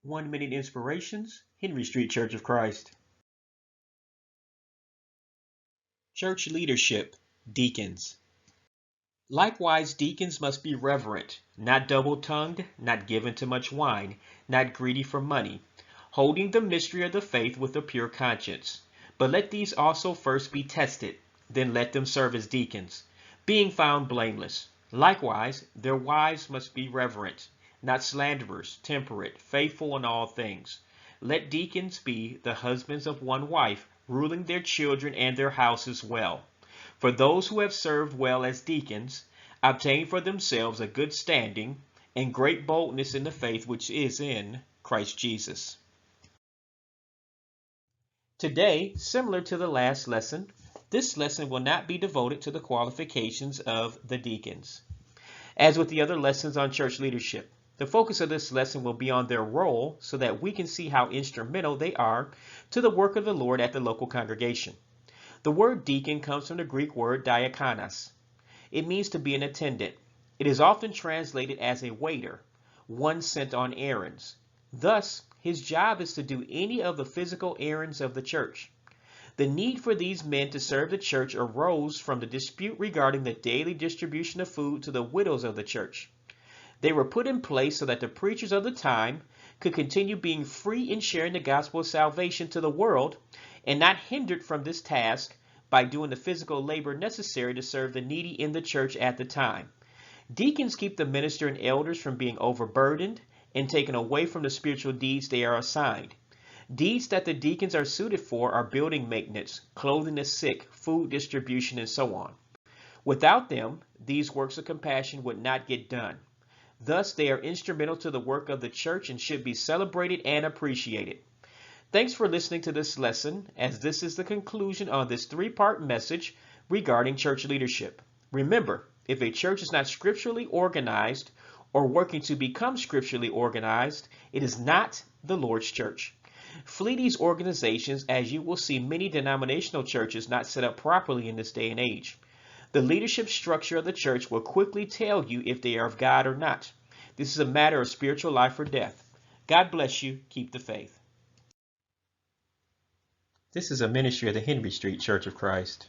1 Minute Inspirations, Henry Street Church of Christ. Church Leadership, Deacons. Likewise, deacons must be reverent, not double-tongued, not given to much wine, not greedy for money, holding the mystery of the faith with a pure conscience. But let these also first be tested, then let them serve as deacons, being found blameless. Likewise, their wives must be reverent, not slanderers, temperate, faithful in all things. Let deacons be the husbands of one wife, ruling their children and their houses well. For those who have served well as deacons obtain for themselves a good standing and great boldness in the faith which is in Christ Jesus. Today, similar to the last lesson, this lesson will not be devoted to the qualifications of the deacons. As with the other lessons on church leadership, the focus of this lesson will be on their role so that we can see how instrumental they are to the work of the Lord at the local congregation. The word deacon comes from the Greek word diakonos. It means to be an attendant. It is often translated as a waiter, one sent on errands. Thus, his job is to do any of the physical errands of the church. The need for these men to serve the church arose from the dispute regarding the daily distribution of food to the widows of the church. They were put in place so that the preachers of the time could continue being free in sharing the gospel of salvation to the world and not hindered from this task by doing the physical labor necessary to serve the needy in the church at the time. Deacons keep the minister and elders from being overburdened and taken away from the spiritual deeds they are assigned. Deeds that the deacons are suited for are building maintenance, clothing the sick, food distribution, and so on. Without them, these works of compassion would not get done. Thus, they are instrumental to the work of the church and should be celebrated and appreciated. Thanks for listening to this lesson, as this is the conclusion on this three-part message regarding church leadership. Remember, if a church is not scripturally organized or working to become scripturally organized, it is not the Lord's church. Flee these organizations, as you will see many denominational churches not set up properly in this day and age. The leadership structure of the church will quickly tell you if they are of God or not. This is a matter of spiritual life or death. God bless you. Keep the faith. This is a ministry of the Henry Street Church of Christ.